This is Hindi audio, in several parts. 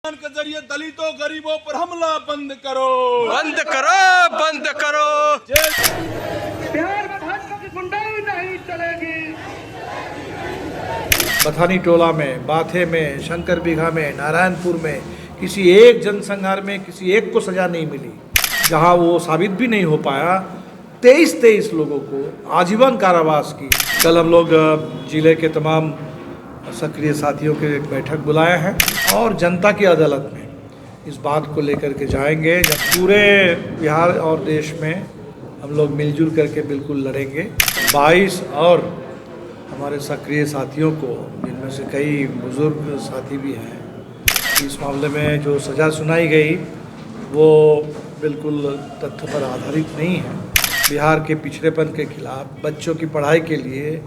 के जरिए दलितों गरीबों पर हमला बंद करो, बंद करो, बंद करो। बिहार में भाजपा की गुंडाई नहीं चलेगी। बथानी टोला में, बाथे में, शंकर बिघा में, नारायणपुर में किसी एक जनसंहार में किसी एक को सजा नहीं मिली, जहां वो साबित भी नहीं हो पाया। 23 लोगों को आजीवन कारावास की। कल हम लोग जिले के तमाम सक्रिय साथियों के एक बैठक बुलाए हैं और जनता की अदालत में इस बात को लेकर के जाएंगे। जब पूरे बिहार और देश में हम लोग मिलजुल करके बिल्कुल लड़ेंगे। 22 और हमारे सक्रिय साथियों को, जिनमें से कई बुजुर्ग साथी भी हैं, इस मामले में जो सज़ा सुनाई गई वो बिल्कुल तथ्य पर आधारित नहीं है। बिहार के पिछड़ेपन के खिलाफ, बच्चों की पढ़ाई के लिए,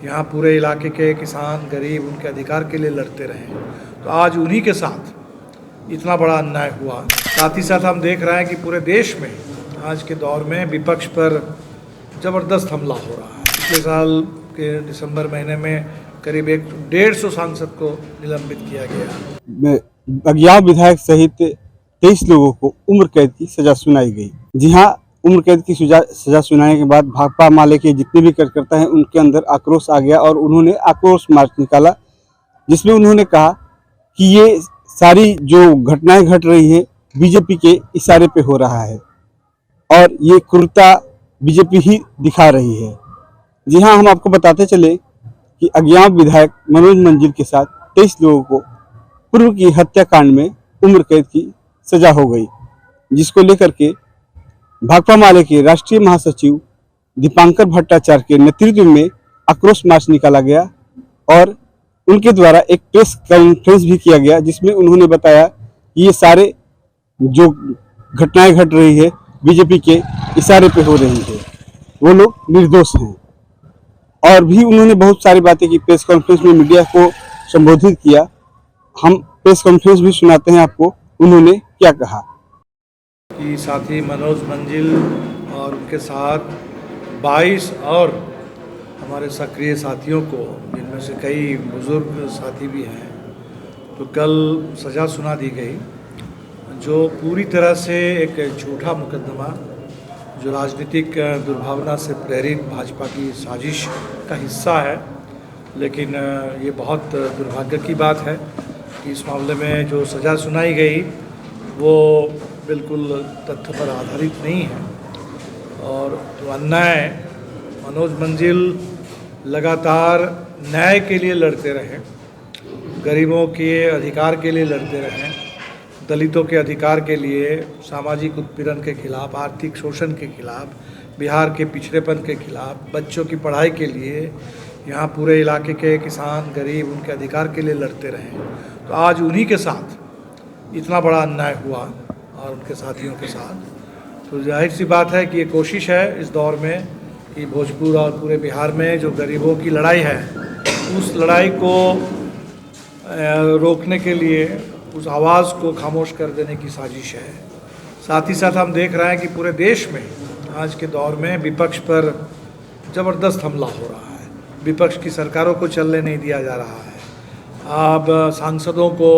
यहाँ पूरे इलाके के किसान गरीब उनके अधिकार के लिए लड़ते रहे, तो आज उन्हीं के साथ इतना बड़ा अन्याय हुआ। साथ ही साथ हम देख रहे हैं कि पूरे देश में आज के दौर में विपक्ष पर ज़बरदस्त हमला हो रहा है। पिछले साल के दिसंबर महीने में करीब 150 सांसद को निलंबित किया गया। अज्ञात विधायक सहित 23 लोगों को उम्र कैद की सजा सुनाई गई। जी हाँ, उम्र कैद की सजा सुनाने के बाद भाकपा माले के जितने भी कार्यकर्ता हैं उनके अंदर आक्रोश आ गया और उन्होंने आक्रोश मार्च निकाला, जिसमें उन्होंने कहा कि ये सारी जो घटनाएं घट रही है बीजेपी के इशारे पे हो रहा है और ये क्रूरता बीजेपी ही दिखा रही है। जी हाँ, हम आपको बताते चले कि अज्ञात विधायक मनोज मंजिल के साथ 23 लोगों को पूर्व की हत्याकांड में उम्र कैद की सजा हो गई, जिसको लेकर के भाकपा माले के राष्ट्रीय महासचिव दीपांकर भट्टाचार्य के नेतृत्व में आक्रोश मार्च निकाला गया और उनके द्वारा एक प्रेस कॉन्फ्रेंस भी किया गया, जिसमें उन्होंने बताया कि ये सारे जो घटनाएं घट रही है बीजेपी के इशारे पे हो रही है, वो लोग निर्दोष हैं। और भी उन्होंने बहुत सारी बातें की। प्रेस कॉन्फ्रेंस में मीडिया को संबोधित किया। हम प्रेस कॉन्फ्रेंस भी सुनाते हैं आपको, उन्होंने क्या कहा। कि साथी मनोज मंजिल और उनके साथ 22 और हमारे सक्रिय साथियों को, जिनमें से कई बुजुर्ग साथी भी हैं, तो कल सज़ा सुना दी गई, जो पूरी तरह से एक झूठा मुकदमा, जो राजनीतिक दुर्भावना से प्रेरित भाजपा की साजिश का हिस्सा है। लेकिन ये बहुत दुर्भाग्य की बात है कि इस मामले में जो सज़ा सुनाई गई वो बिल्कुल तथ्य पर आधारित नहीं है। और तो अन्याय, मनोज मंजिल लगातार न्याय के लिए लड़ते रहे, गरीबों के अधिकार के लिए लड़ते रहे, दलितों के अधिकार के लिए, सामाजिक उत्पीड़न के खिलाफ, आर्थिक शोषण के खिलाफ, बिहार के पिछड़ेपन के खिलाफ, बच्चों की पढ़ाई के लिए, यहाँ पूरे इलाके के किसान गरीब उनके अधिकार के लिए लड़ते रहे, तो आज उन्हीं के साथ इतना बड़ा अन्याय हुआ और उनके साथियों के साथ। तो जाहिर सी बात है कि ये कोशिश है इस दौर में कि भोजपुर और पूरे बिहार में जो गरीबों की लड़ाई है, उस लड़ाई को रोकने के लिए, उस आवाज़ को खामोश कर देने की साजिश है। साथ ही साथ हम देख रहे हैं कि पूरे देश में आज के दौर में विपक्ष पर ज़बरदस्त हमला हो रहा है। विपक्ष की सरकारों को चलने नहीं दिया जा रहा है। अब सांसदों को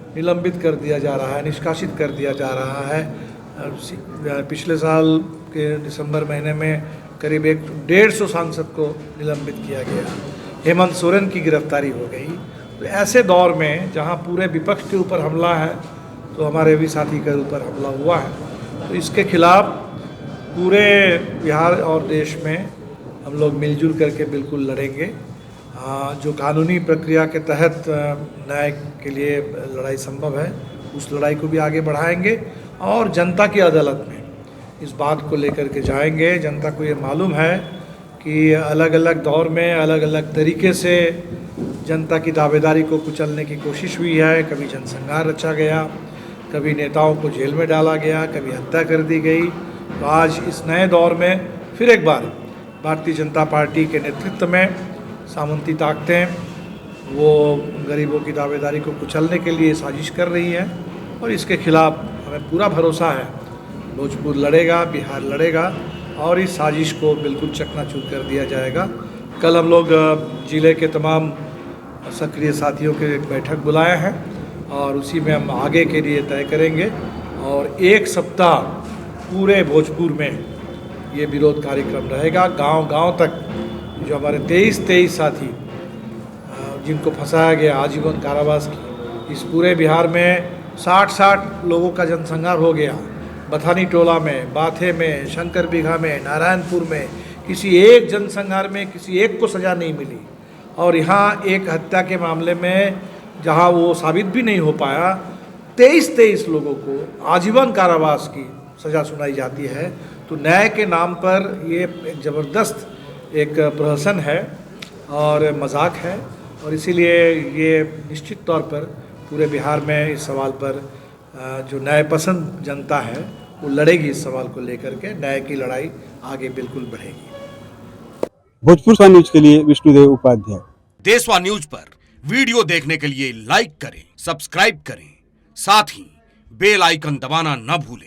निलंबित कर दिया जा रहा है, निष्कासित कर दिया जा रहा है। पिछले साल के दिसंबर महीने में करीब 150 सांसद को निलंबित किया गया। हेमंत सोरेन की गिरफ्तारी हो गई। तो ऐसे दौर में जहां पूरे विपक्ष के ऊपर हमला है, तो हमारे भी साथी के ऊपर हमला हुआ है। तो इसके खिलाफ पूरे बिहार और देश में हम लोग मिलजुल करके बिल्कुल लड़ेंगे। जो कानूनी प्रक्रिया के तहत न्याय के लिए लड़ाई संभव है, उस लड़ाई को भी आगे बढ़ाएंगे और जनता की अदालत में इस बात को लेकर के जाएंगे। जनता को ये मालूम है कि अलग अलग दौर में अलग अलग तरीके से जनता की दावेदारी को कुचलने की कोशिश हुई है। कभी जनसंहार रचा गया, कभी नेताओं को जेल में डाला गया, कभी हत्या कर दी गई। तो आज इस नए दौर में फिर एक बार भारतीय जनता पार्टी के नेतृत्व में सामंती ताकतें वो गरीबों की दावेदारी को कुचलने के लिए साजिश कर रही है और इसके खिलाफ हमें पूरा भरोसा है भोजपुर लड़ेगा, बिहार लड़ेगा और इस साजिश को बिल्कुल चकनाचूर कर दिया जाएगा। कल हम लोग जिले के तमाम सक्रिय साथियों के एक बैठक बुलाए हैं और उसी में हम आगे के लिए तय करेंगे। और एक सप्ताह पूरे भोजपुर में ये विरोध कार्यक्रम रहेगा, गांव-गांव तक। जो हमारे 23 साथी जिनको फंसाया गया आजीवन कारावास की, इस पूरे बिहार में 60 लोगों का जनसंहार हो गया। बथानी टोला में, बाथे में, शंकर बिघा में, नारायणपुर में किसी एक जनसंहार में किसी एक को सज़ा नहीं मिली। और यहाँ एक हत्या के मामले में जहाँ वो साबित भी नहीं हो पाया, 23 लोगों को आजीवन कारावास की सज़ा सुनाई जाती है। तो न्याय के नाम पर ये एक ज़बरदस्त एक प्रहसन है और मजाक है। और इसीलिए ये निश्चित तौर पर पूरे बिहार में इस सवाल पर जो न्यायपसंद जनता है वो लड़ेगी। इस सवाल को लेकर के न्याय की लड़ाई आगे बिल्कुल बढ़ेगी। भोजपुर न्यूज के लिए विष्णुदेव उपाध्याय। देशवा न्यूज पर वीडियो देखने के लिए लाइक करें, सब्सक्राइब करें, साथ ही बेल आइकन दबाना न भूलें।